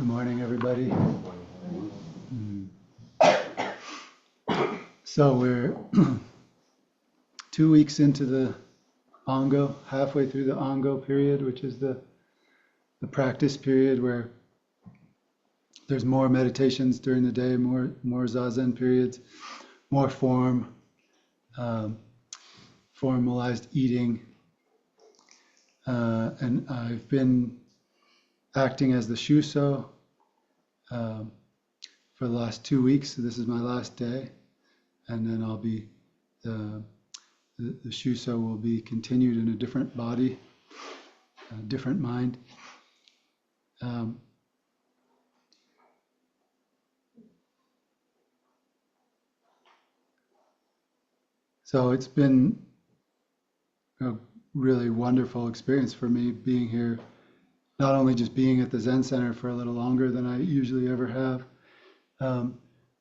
morning, everybody. So we're 2 weeks into the Ango, halfway through the Ango period, which is the practice period where there's more meditations during the day, more zazen periods, more formalized eating. And I've been acting as the Shuso for the last 2 weeks. So this is my last day, and then I'll be the Shuso will be continued in a different body, a different mind. So it's been a really wonderful experience for me being here, not only just being at the Zen Center for a little longer than I usually ever have,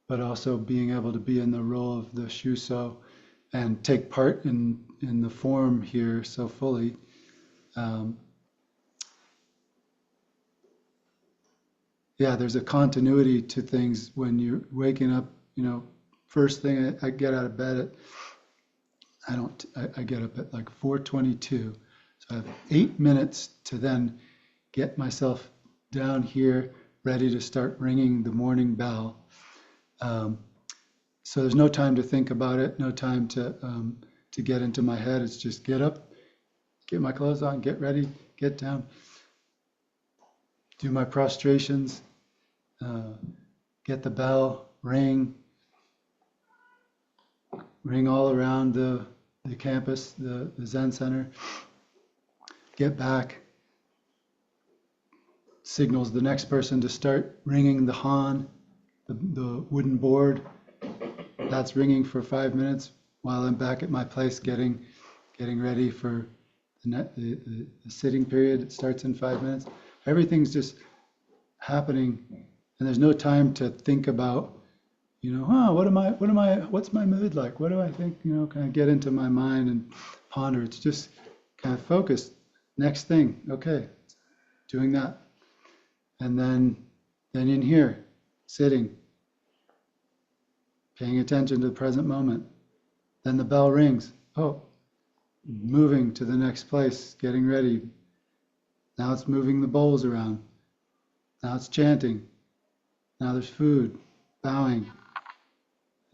but also being able to be in the role of the Shuso and take part in the form here so fully. There's a continuity to things when you're waking up. First thing I get out of bed I get up at like 4:22, so I have 8 minutes to then get myself down here ready to start ringing the morning bell. So there's no time to think about it, no time to get into my head. It's just get up, get my clothes on, get ready, get down, do my prostrations, get the bell, ring all around the campus, the Zen Center, get back, signals the next person to start ringing the han, the wooden board. That's ringing for 5 minutes while I'm back at my place getting ready for the sitting period. It starts in 5 minutes. Everything's just happening, and there's no time to think about, what's my mood like? What do I think? Kind of get into my mind and ponder. It's just kind of focused. Next thing, okay, doing that. And then in here, sitting, paying attention to the present moment. Then the bell rings. Oh, moving to the next place, getting ready. Now it's moving the bowls around. Now it's chanting. Now there's food, bowing.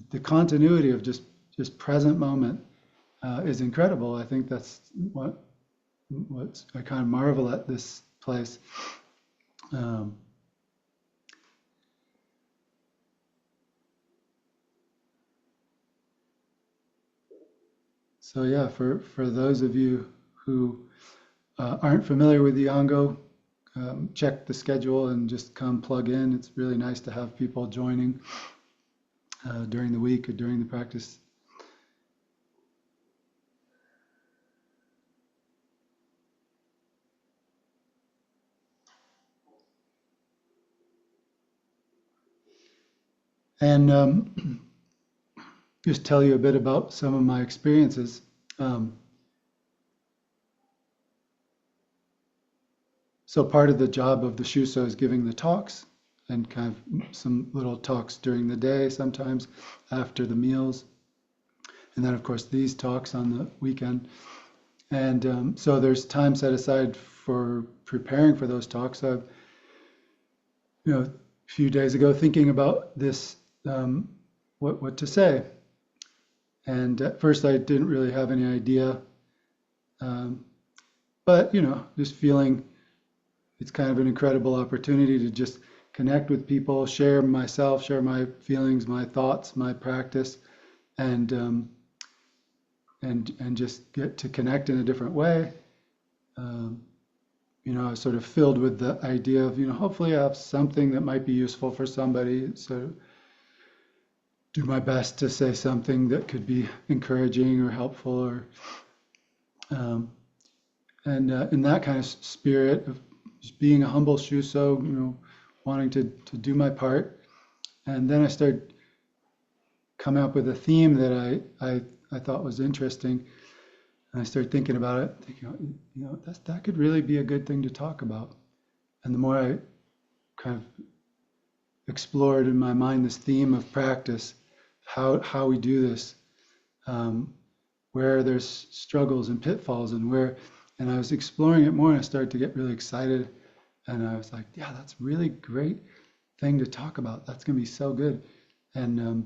The continuity of just present moment is incredible. I think that's what I kind of marvel at this place. So for those of you who aren't familiar with the Ango, check the schedule and just come plug in. It's really nice to have people joining during the week or during the practice. And just tell you a bit about some of my experiences. So part of the job of the Shuso is giving the talks, and kind of some little talks during the day, sometimes after the meals. And then, of course, these talks on the weekend. And so there's time set aside for preparing for those talks. I've, a few days ago, thinking about this, what to say. And at first I didn't really have any idea. But, just feeling it's kind of an incredible opportunity to just connect with people, share myself, share my feelings, my thoughts, my practice, and just get to connect in a different way. I was sort of filled with the idea of, hopefully I have something that might be useful for somebody. So do my best to say something that could be encouraging or helpful, or in that kind of spirit of just being a humble Shuso, wanting to do my part. And then I started coming up with a theme that I thought was interesting. And I started thinking about it, thinking, that could really be a good thing to talk about. And the more I kind of explored in my mind this theme of practice, how we do this, where there's struggles and pitfalls, and I was exploring it more, and I started to get really excited, and I was like, yeah, that's a really great thing to talk about. That's going to be so good, and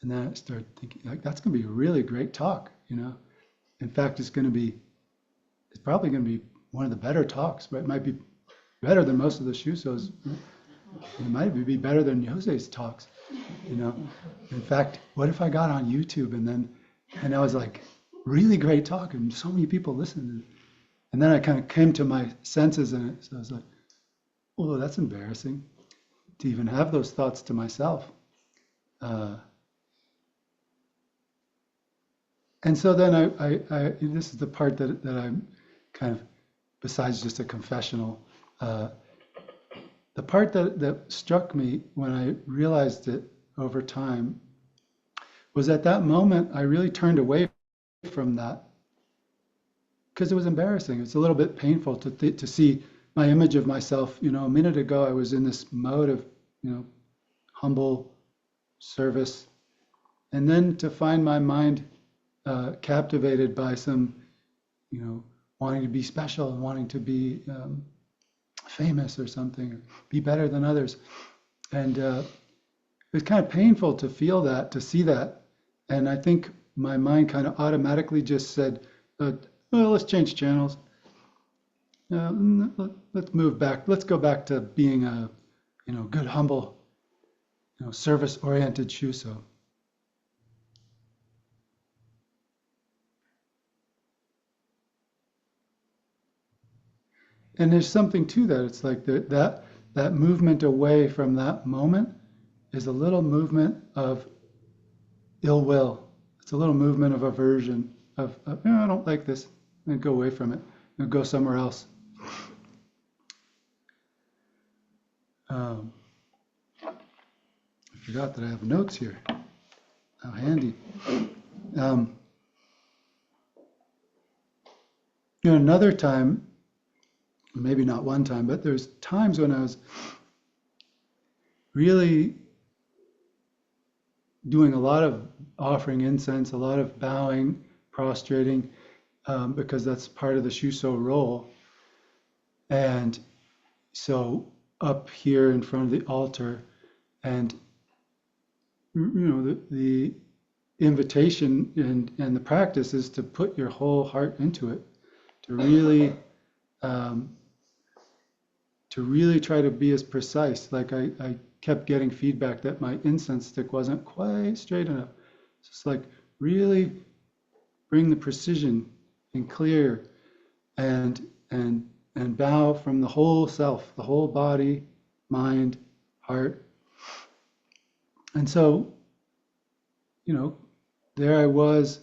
then I started thinking, like, that's going to be a really great talk, you know. In fact, it's probably going to be one of the better talks, but it might be better than most of the Shusos. It might be better than Nyoze's talks, you know. In fact, what if I got on YouTube and I was like, really great talk, and so many people listened, and then I kind of came to my senses in it. So I was like, oh, that's embarrassing to even have those thoughts to myself. And so then I this is the part that I'm kind of, besides just a confessional, the part that struck me when I realized it over time was at that moment I really turned away from that because it was embarrassing. It's a little bit painful to see my image of myself. You know, a minute ago I was in this mode of, you know, humble service, and then to find my mind captivated by some, you know, wanting to be special and wanting to be famous or something, or be better than others. And it was kind of painful to feel that, to see that. And I think my mind kind of automatically just said, well, let's change channels. Let's move back. Let's go back to being a, you know, good, humble, you know, service-oriented Shuso. And there's something to that. It's like that movement away from that moment is a little movement of ill will. It's a little movement of aversion, of I don't like this, and go away from it, and go somewhere else. I forgot that I have notes here. How handy. You know, another time, maybe not one time, but there's times when I was really doing a lot of offering incense, a lot of bowing, prostrating, because that's part of the Shuso role. And so up here in front of the altar, and you know, the invitation and the practice is to put your whole heart into it, to really try to be as precise. Like I kept getting feedback that my incense stick wasn't quite straight enough. It's just like really bring the precision and clear, and bow from the whole self, the whole body, mind, heart. And so, you know, there I was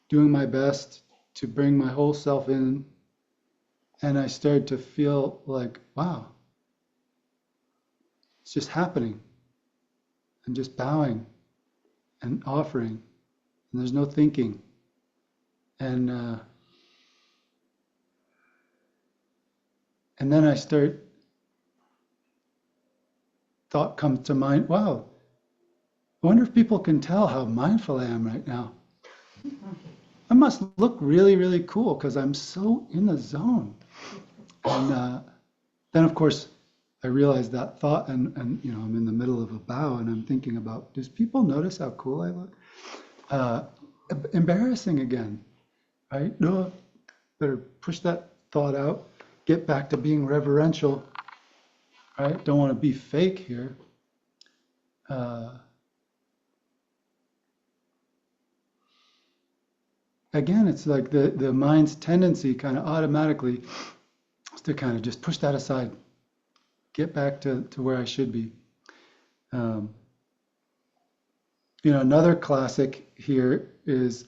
doing my best to bring my whole self in, and I started to feel like, wow, it's just happening. I'm just bowing and offering, and there's no thinking. And then thought comes to mind, wow, I wonder if people can tell how mindful I am right now. I must look really, really cool because I'm so in the zone. And then, of course, I realized that thought, and you know, I'm in the middle of a bow, and I'm thinking about, does people notice how cool I look? Embarrassing again, right? No, better push that thought out, get back to being reverential, right? Don't want to be fake here. Again, it's like the mind's tendency kind of automatically is to kind of just push that aside, get back to where I should be. You know, another classic here is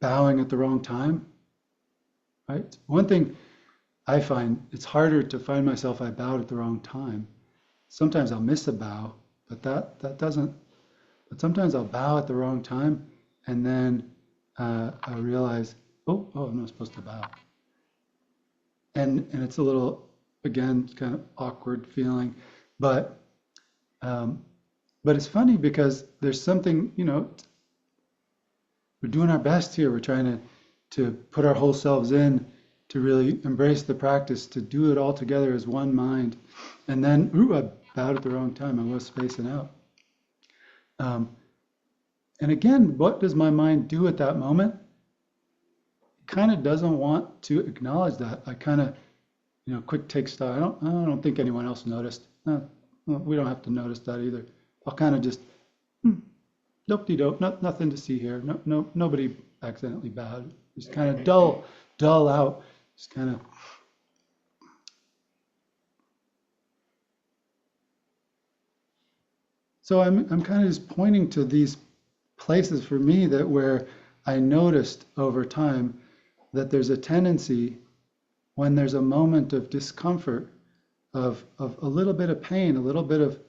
bowing at the wrong time, right? One thing I find, it's harder to find myself I bowed at the wrong time. Sometimes I'll miss a bow, but that doesn't, but sometimes I'll bow at the wrong time, and then I realize, oh, I'm not supposed to bow. And it's a little again, kind of awkward feeling. But it's funny because there's something, we're doing our best here. We're trying to put our whole selves in, to really embrace the practice, to do it all together as one mind. And then, I bowed at the wrong time. I was spacing out. And again, what does my mind do at that moment? It kind of doesn't want to acknowledge that. I kind of, quick take stock. I don't think anyone else noticed. No, we don't have to notice that either. I'll kind of just, dope-de-dope, nothing to see here. No, nobody accidentally bowed. Just kind of dull out. Just kind of. So I'm kind of just pointing to these places for me that where I noticed over time that there's a tendency, when there's a moment of discomfort, of a little bit of pain, a little bit of,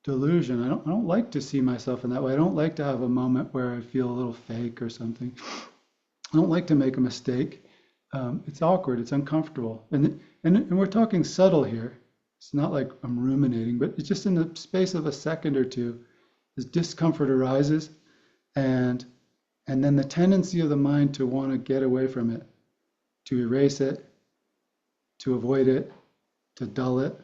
delusion. I don't like to see myself in that way. I don't like to have a moment where I feel a little fake or something. I don't like to make a mistake. It's awkward. It's uncomfortable. And we're talking subtle here. It's not like I'm ruminating, but it's just in the space of a second or two, this discomfort arises, and then the tendency of the mind to want to get away from it, to erase it, to avoid it, to dull it.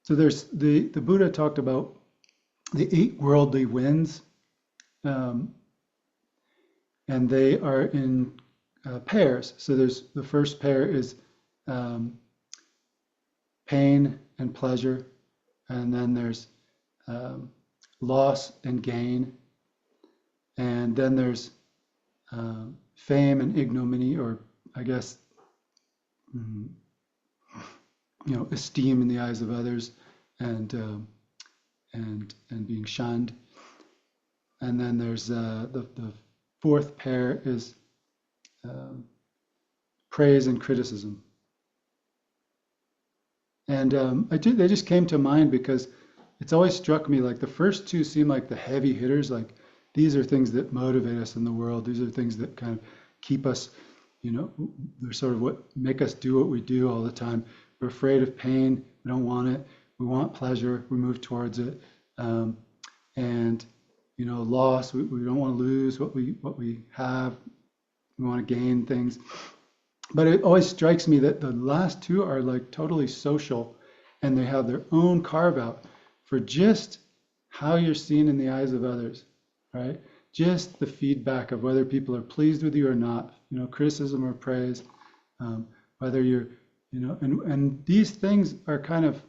So there's the Buddha talked about the 8 worldly winds, and they are in pairs. So there's the first pair is pain and pleasure, and then there's loss and gain, and then there's fame and ignominy, or I guess esteem in the eyes of others, and being shunned. And then there's the fourth pair is praise and criticism. And they just came to mind because it's always struck me like the first two seem like the heavy hitters. Like these are things that motivate us in the world. These are things that kind of keep us, they're sort of what make us do what we do all the time. We're afraid of pain. We don't want it. We want pleasure. We move towards it. And loss. We don't want to lose what we have. We want to gain things. But it always strikes me that the last two are like totally social, and they have their own carve out for just how you're seen in the eyes of others, right? Just the feedback of whether people are pleased with you or not, criticism or praise, whether you're, and these things are kind of,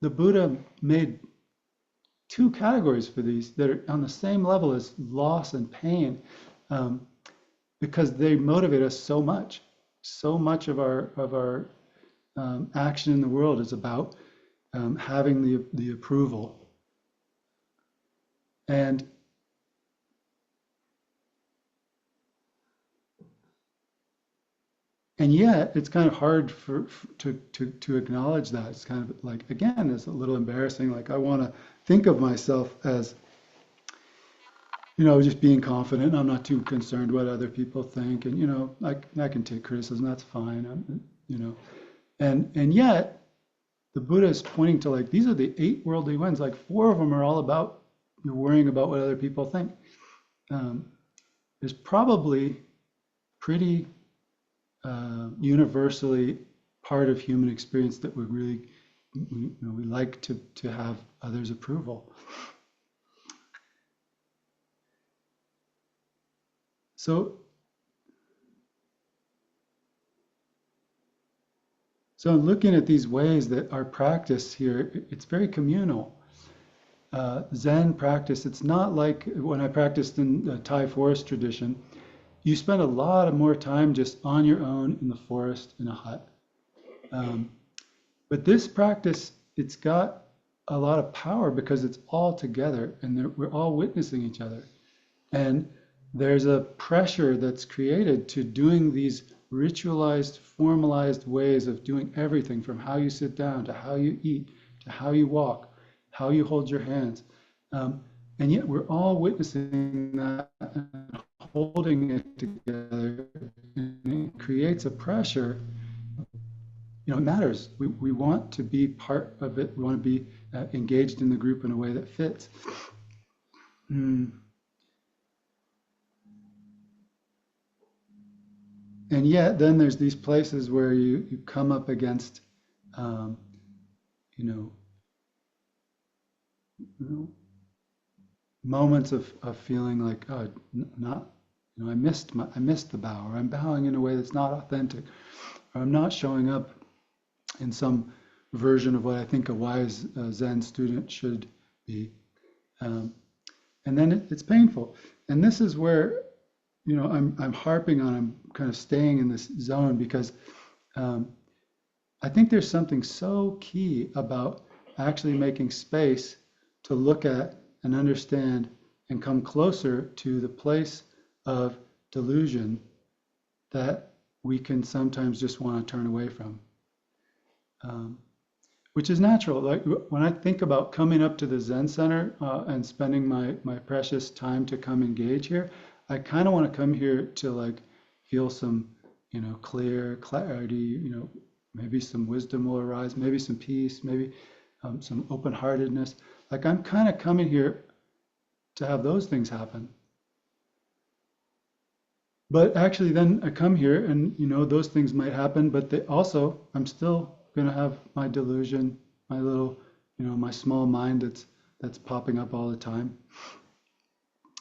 the Buddha made 2 categories for these that are on the same level as loss and pain, because they motivate us so much. So much of our action in the world is about having the approval, and yet it's kind of hard to acknowledge that. It's kind of like, again, it's a little embarrassing. Like I want to think of myself as just being confident. I'm not too concerned what other people think, and I can take criticism. That's fine. And yet the Buddha is pointing to like these are the 8 worldly winds. Like 4 of them are all about you're worrying about what other people think. There's probably pretty universally part of human experience that we really we like to have others' approval. So looking at these ways that our practice here, it's very communal. Zen practice, it's not like when I practiced in the Thai forest tradition. You spend a lot more time just on your own in the forest in a hut. But this practice, it's got a lot of power because it's all together and we're all witnessing each other. And there's a pressure that's created to doing these ritualized, formalized ways of doing everything from how you sit down to how you eat, to how you walk, how you hold your hands. And yet we're all witnessing that and holding it together. And it creates a pressure. You know, it matters. We want to be part of it. We want to be engaged in the group in a way that fits. Mm. And yet then there's these places where you come up against, you know, moments of feeling like, oh, not, you know, I missed the bow, or I'm bowing in a way that's not authentic, or I'm not showing up in some version of what I think a wise Zen student should be. And then it's painful. And this is where, you know, I'm harping on, I'm kind of staying in this zone because I think there's something so key about actually making space to look at and understand and come closer to the place of delusion that we can sometimes just want to turn away from, which is natural. Like when I think about coming up to the Zen Center and spending my precious time to come engage here, I kind of want to come here to like feel some, you know, clarity, you know, maybe some wisdom will arise, maybe some peace, maybe some open-heartedness. Like I'm kind of coming here to have those things happen. But actually then I come here and, you know, those things might happen, but they also, I'm still going to have my delusion, my little, you know, my small mind that's popping up all the time.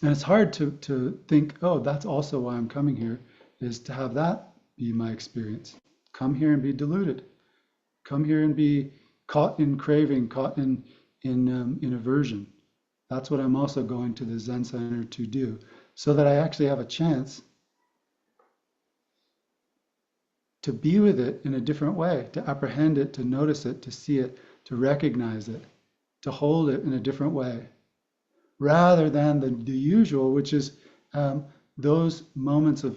And it's hard to think, oh, that's also why I'm coming here, is to have that be my experience. Come here and be deluded. Come here and be caught in craving, caught in aversion. That's what I'm also going to the Zen Center to do, so that I actually have a chance to be with it in a different way, to apprehend it, to notice it, to see it, to recognize it, to hold it in a different way, rather than the usual, which is those moments of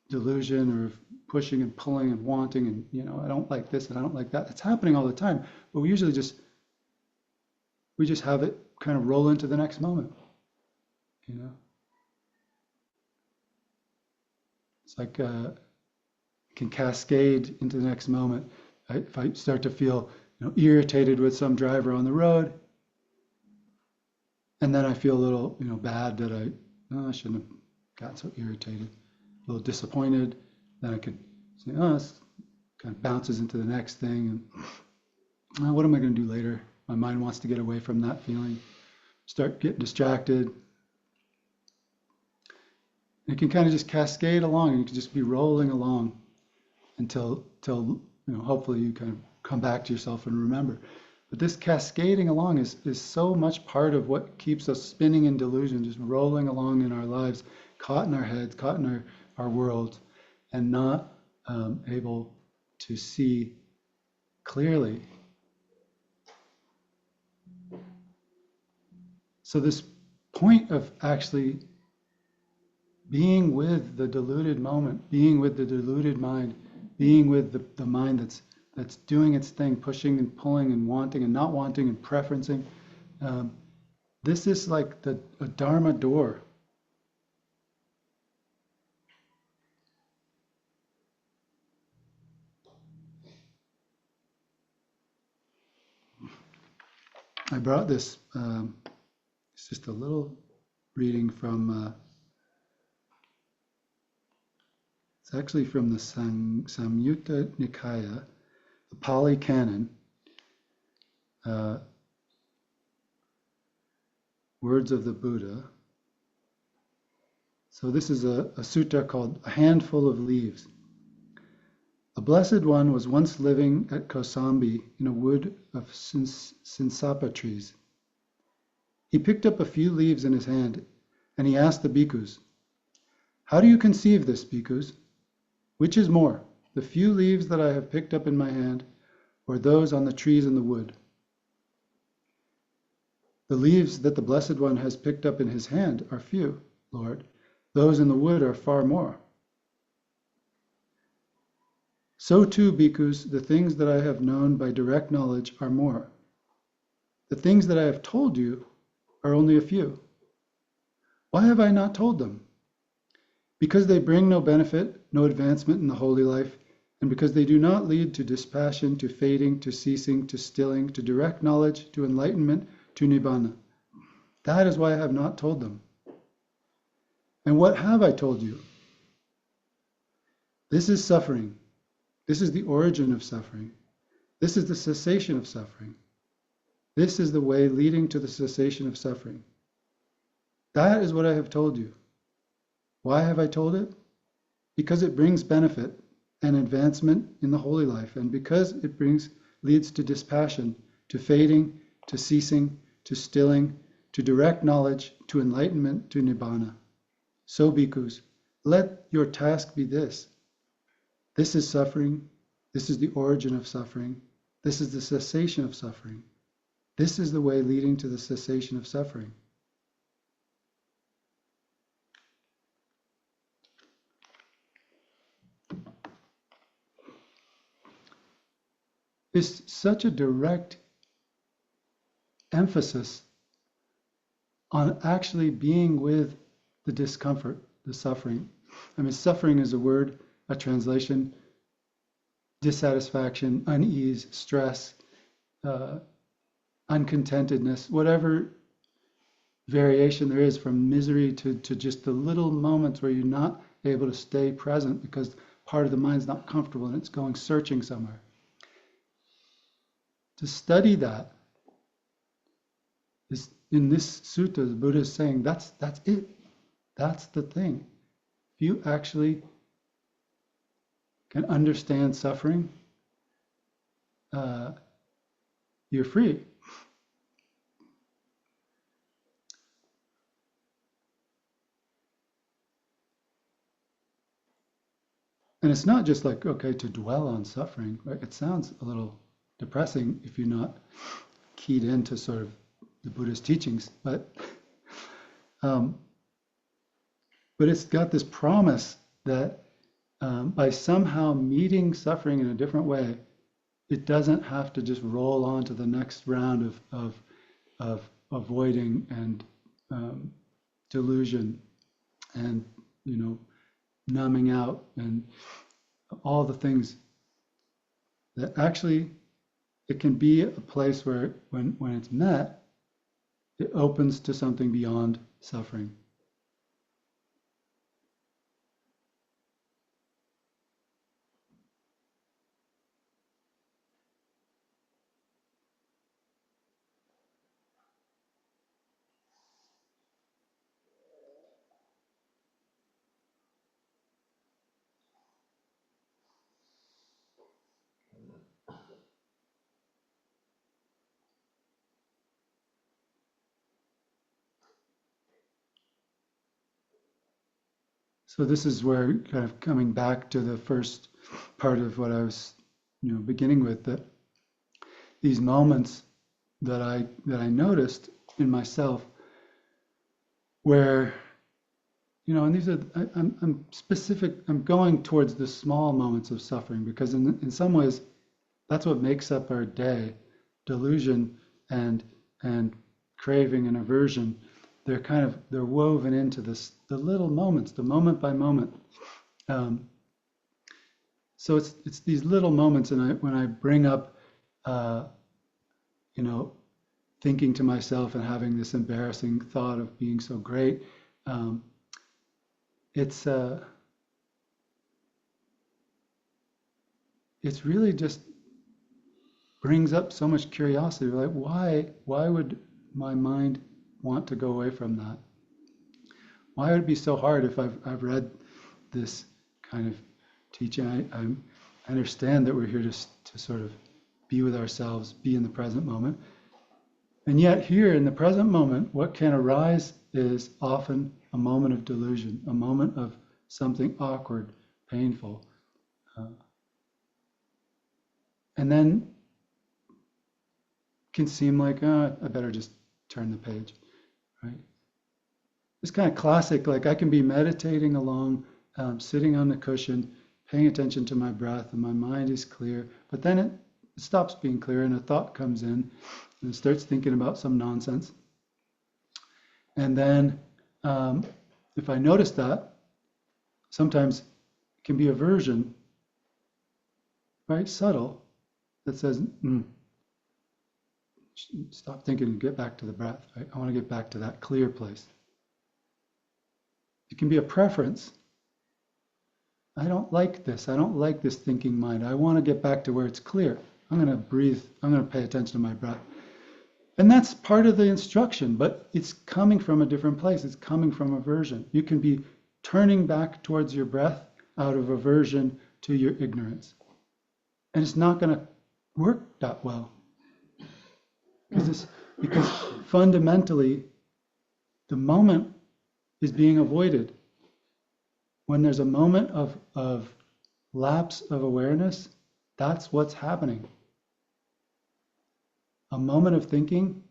delusion or of pushing and pulling and wanting and, you know, I don't like this and I don't like that. It's happening all the time, but we usually just have it kind of roll into the next moment, you know. It's like can cascade into the next moment. If I start to feel, you know, irritated with some driver on the road, and then I feel a little, you know, bad that I shouldn't have got so irritated, a little disappointed. Then I could say, oh, this kind of bounces into the next thing, and what am I going to do later? My mind wants to get away from that feeling. Start getting distracted. And it can kind of just cascade along, and you can just be rolling along until you know, hopefully you kind of come back to yourself and remember. But this cascading along is so much part of what keeps us spinning in delusion, just rolling along in our lives, caught in our heads, caught in our world, and not able to see clearly. So this point of actually being with the deluded moment, being with the deluded mind, being with the mind that's doing its thing, pushing and pulling and wanting and not wanting and preferencing. This is like a Dharma door. I brought this, it's just a little reading from, it's actually from the Samyutta Nikaya, the Pali Canon, Words of the Buddha. So this is a sutta called A Handful of Leaves. A blessed one was once living at Kosambi in a wood of sinsapa trees. He picked up a few leaves in his hand, and he asked the bhikkhus, "How do you conceive this, bhikkhus? Which is more, the few leaves that I have picked up in my hand, or those on the trees in the wood?" "The leaves that the Blessed One has picked up in his hand are few, Lord. Those in the wood are far more." "So too, bhikkhus, the things that I have known by direct knowledge are more. The things that I have told you are only a few. Why have I not told them? Because they bring no benefit, no advancement in the holy life, and because they do not lead to dispassion, to fading, to ceasing, to stilling, to direct knowledge, to enlightenment, to nibbana. That is why I have not told them. And what have I told you? This is suffering. This is the origin of suffering. This is the cessation of suffering. This is the way leading to the cessation of suffering. That is what I have told you. Why have I told it? Because it brings benefit and advancement in the holy life, and because it leads to dispassion, to fading, to ceasing, to stilling, to direct knowledge, to enlightenment, to nibbana. So, bhikkhus, let your task be this. This is suffering. This is the origin of suffering. This is the cessation of suffering. This is the way leading to the cessation of suffering. It's such a direct emphasis on actually being with the discomfort, the suffering. I mean, suffering is a word, a translation, dissatisfaction, unease, stress, uncontentedness, whatever variation there is from misery to just the little moments where you're not able to stay present because part of the mind's not comfortable and it's going searching somewhere. To study that is, in this sutta, the Buddha is saying that's it. That's the thing. If you actually can understand suffering, you're free. And it's not just like, okay, to dwell on suffering. Right? It sounds a little depressing if you're not keyed into sort of the Buddhist teachings, but it's got this promise that by somehow meeting suffering in a different way, it doesn't have to just roll on to the next round of avoiding and delusion and numbing out and all the things that actually it can be a place where when it's met, it opens to something beyond suffering. So this is where, kind of coming back to the first part of what I was, beginning with, that these moments that I noticed in myself, where, and these are, I'm specific. I'm going towards the small moments of suffering because in some ways, that's what makes up our day. Delusion and craving and aversion. They're woven into the little moments, the moment by moment. So it's these little moments, and when I bring up, thinking to myself and having this embarrassing thought of being so great, it's really just brings up so much curiosity. Like, why would my mind want to go away from that? Why would it be so hard if I've read this kind of teaching? I understand that we're here to sort of be with ourselves, be in the present moment. And yet here in the present moment, what can arise is often a moment of delusion, a moment of something awkward, painful. And then can seem like, I better just turn the page, right? It's kind of classic, like I can be meditating along, sitting on the cushion, paying attention to my breath, and my mind is clear, but then it stops being clear and a thought comes in, and it starts thinking about some nonsense. And then if I notice that, sometimes it can be aversion, right? Subtle, that says, stop thinking and get back to the breath. Right? I want to get back to that clear place. It can be a preference. I don't like this. I don't like this thinking mind. I want to get back to where it's clear. I'm going to breathe. I'm going to pay attention to my breath. And that's part of the instruction, but it's coming from a different place. It's coming from aversion. You can be turning back towards your breath out of aversion to your ignorance. And it's not going to work that well. Because fundamentally, the moment is being avoided. When there's a moment of lapse of awareness, that's what's happening. A moment of thinking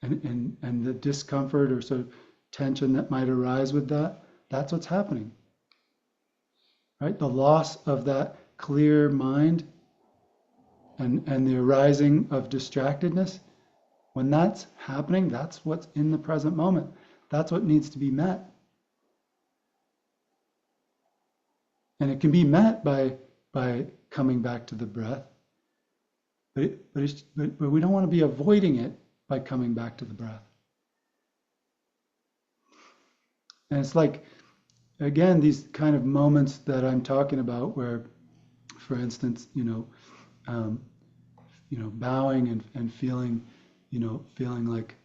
and the discomfort or sort of tension that might arise with that, that's what's happening. Right? The loss of that clear mind and the arising of distractedness, when that's happening, that's what's in the present moment. That's what needs to be met. And it can be met by coming back to the breath. But we don't want to be avoiding it by coming back to the breath. And it's like, again, these kind of moments that I'm talking about where, for instance, bowing and feeling like,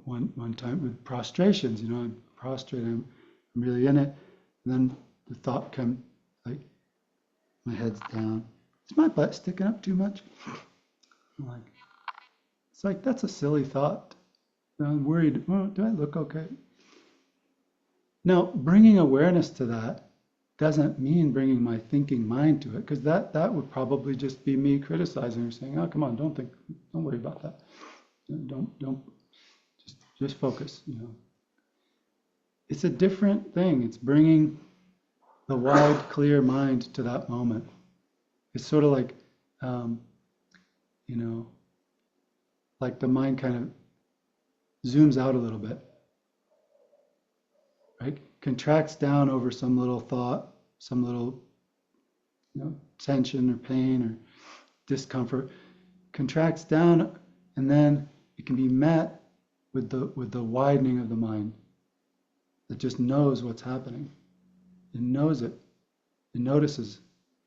one time with prostrations, I'm prostrate, I'm really in it. And then the thought comes, like, my head's down. Is my butt sticking up too much? It's like, that's a silly thought. I'm worried, do I look okay? Now, bringing awareness to that doesn't mean bringing my thinking mind to it, because that would probably just be me criticizing or saying, oh, come on, don't worry about that. Don't, just focus, It's a different thing. It's bringing the wide, clear mind to that moment. It's sort of like, like the mind kind of zooms out a little bit, right? Contracts down over some little thought, some little, tension or pain or discomfort. Contracts down, and then it can be met with the widening of the mind that just knows what's happening. It knows it. It notices.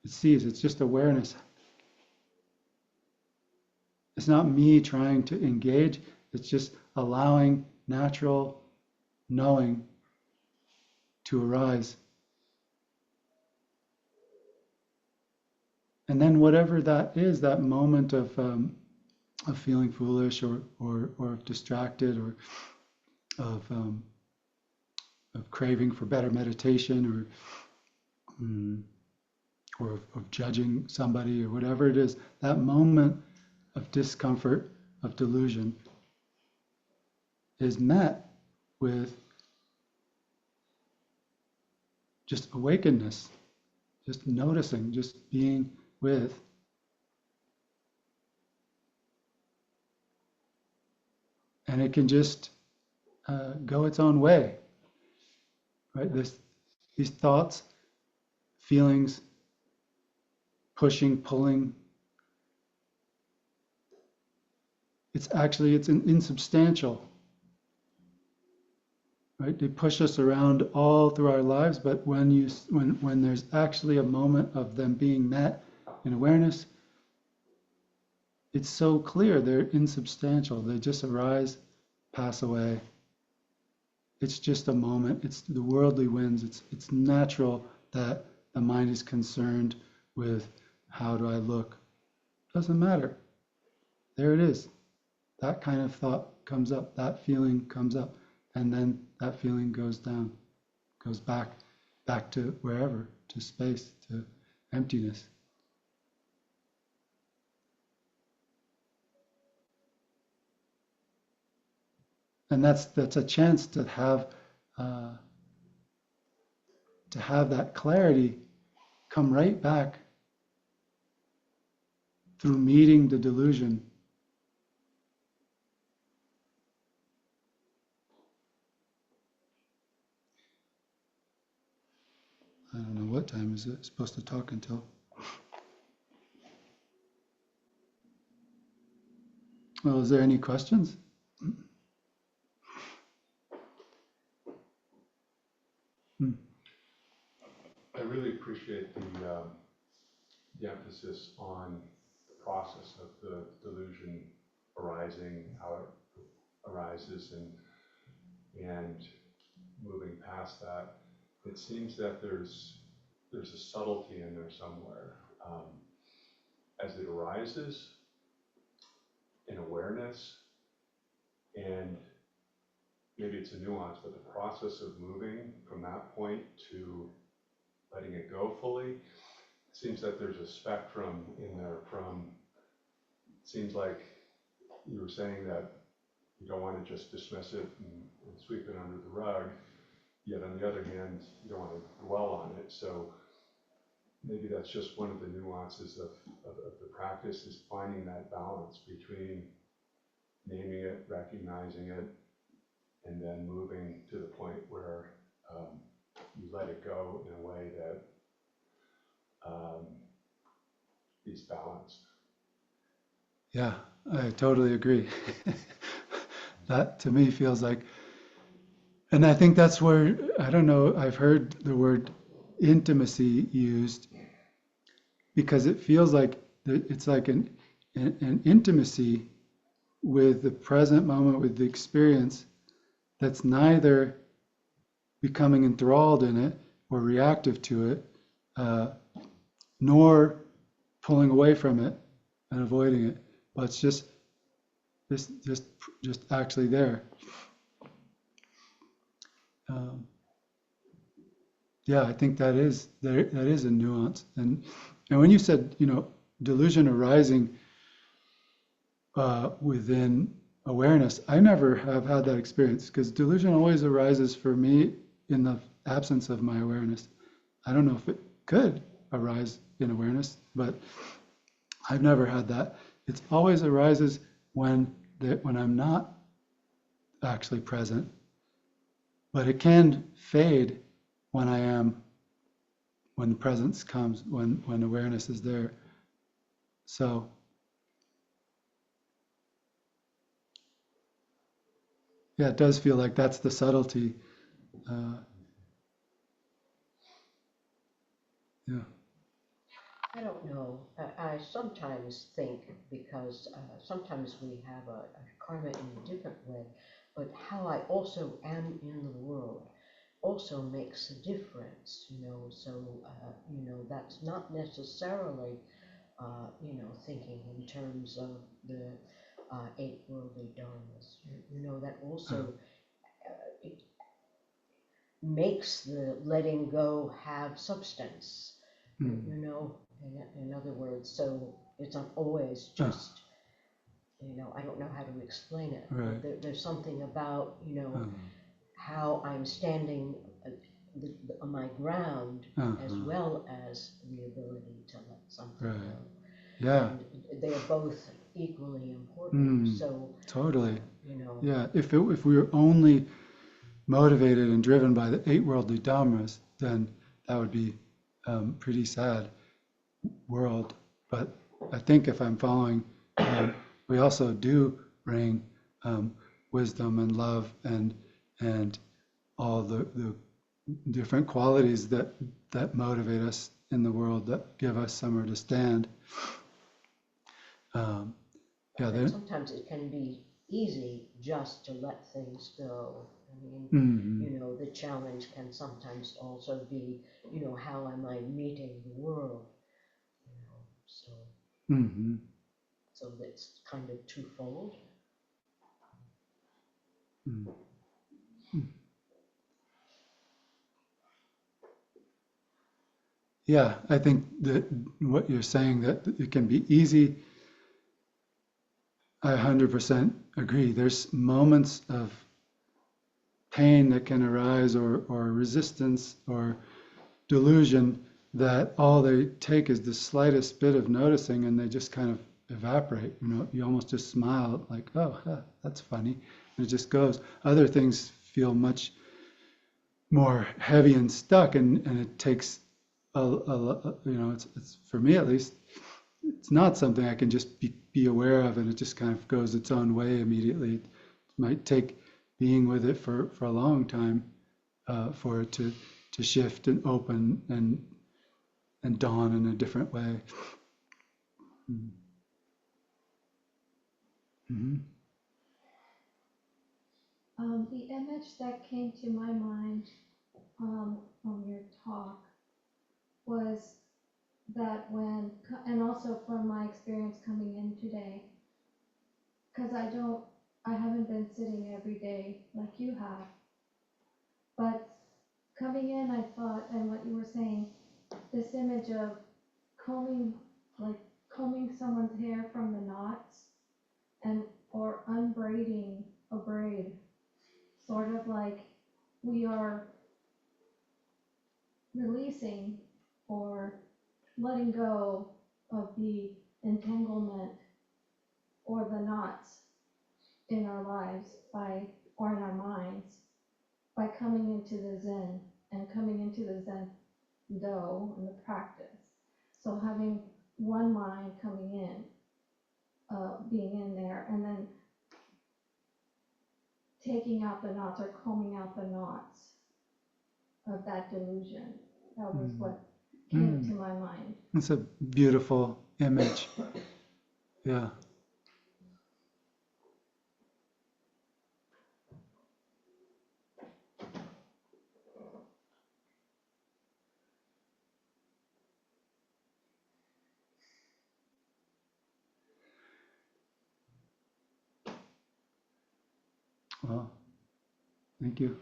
It sees. It's just awareness. It's not me trying to engage. It's just allowing natural knowing to arise. And then whatever that is, that moment of feeling foolish or distracted or of craving for better meditation or of judging somebody or whatever it is, that moment of discomfort, of delusion, is met with just awakeness, just noticing, just being with. And it can just go its own way, right? These thoughts, feelings, pushing, pulling, it's insubstantial, right? They push us around all through our lives, but when there's actually a moment of them being met in awareness, it's so clear they're insubstantial. They just arise, pass away. It's just a moment. It's the worldly winds. It's natural that the mind is concerned with how do I look. Doesn't matter. There it is. That kind of thought comes up. That feeling comes up, and then that feeling goes down, goes back to wherever, to space, to emptiness. And that's a chance to have that clarity come right back through meeting the delusion. I don't know, what time is it supposed to talk until? Well, is there any questions? I really appreciate the emphasis on the process of the delusion arising, how it arises, and moving past that. It seems that there's a subtlety in there somewhere. As it arises in awareness, and maybe it's a nuance, but the process of moving from that point to letting it go fully, it seems that there's a spectrum in there from, it seems like you were saying that you don't want to just dismiss it and sweep it under the rug, yet on the other hand, you don't want to dwell on it. So maybe that's just one of the nuances of the practice, is finding that balance between naming it, recognizing it, and then moving to the point where you let it go in a way that is balanced. Yeah, I totally agree. That to me feels like, and I think that's where, I don't know, I've heard the word intimacy used, because it feels like it's like an intimacy with the present moment, with the experience, that's neither becoming enthralled in it or reactive to it, nor pulling away from it and avoiding it, but it's just actually there. Yeah, I think that is a nuance. And when you said, delusion arising within awareness, I never have had that experience, because delusion always arises for me in the absence of my awareness. I don't know if it could arise in awareness, but I've never had that. It always arises when I'm not actually present, but it can fade when I am, when the presence comes, when awareness is there. So yeah, it does feel like that's the subtlety. Yeah. I don't know. I sometimes think, because sometimes we have a karma in a different way, but how I also am in the world also makes a difference, So, that's not necessarily, thinking in terms of the eight worldly dharmas. That also it makes the letting go have substance. In other words, so it's not always just, I don't know how to explain it, Right. but there's something about, how I'm standing on my ground, as well as the ability to let something Right. go. Yeah. And they are both equally important. So totally. Yeah. If we were only motivated and driven by the eight worldly dharmas, then that would be pretty sad world. But I think if I'm following, we also do bring wisdom and love and all the different qualities that motivate us in the world, that give us somewhere to stand. Sometimes it can be easy just to let things go. I mean, the challenge can sometimes also be, how am I meeting the world? So so that's kind of twofold. Yeah, I think that what you're saying, that it can be easy, I 100% agree. There's moments of pain that can arise, or resistance or delusion, that all they take is the slightest bit of noticing and they just kind of evaporate. You know, you almost just smile like, oh, huh, that's funny. And it just goes. Other things feel much more heavy and stuck, and it takes you know, it's for me at least, it's not something I can just be aware of and it just kind of goes its own way immediately. It might take being with it for a long time for it to shift and open and dawn in a different way. Mm-hmm. The image that came to my mind from your talk was that when, and also from my experience coming in today, because I haven't been sitting every day like you have, but coming in, I thought, and what you were saying, this image of combing, like combing someone's hair from the knots, and or unbraiding a braid, sort of like we are releasing or letting go of the entanglement or the knots in our lives or in our minds by coming into the Zen and coming into the Zen Do and the practice. So having one mind coming in, being in there, and then taking out the knots or combing out the knots of that delusion. That was what came to my mind. It's a beautiful image. Yeah. Well, thank you.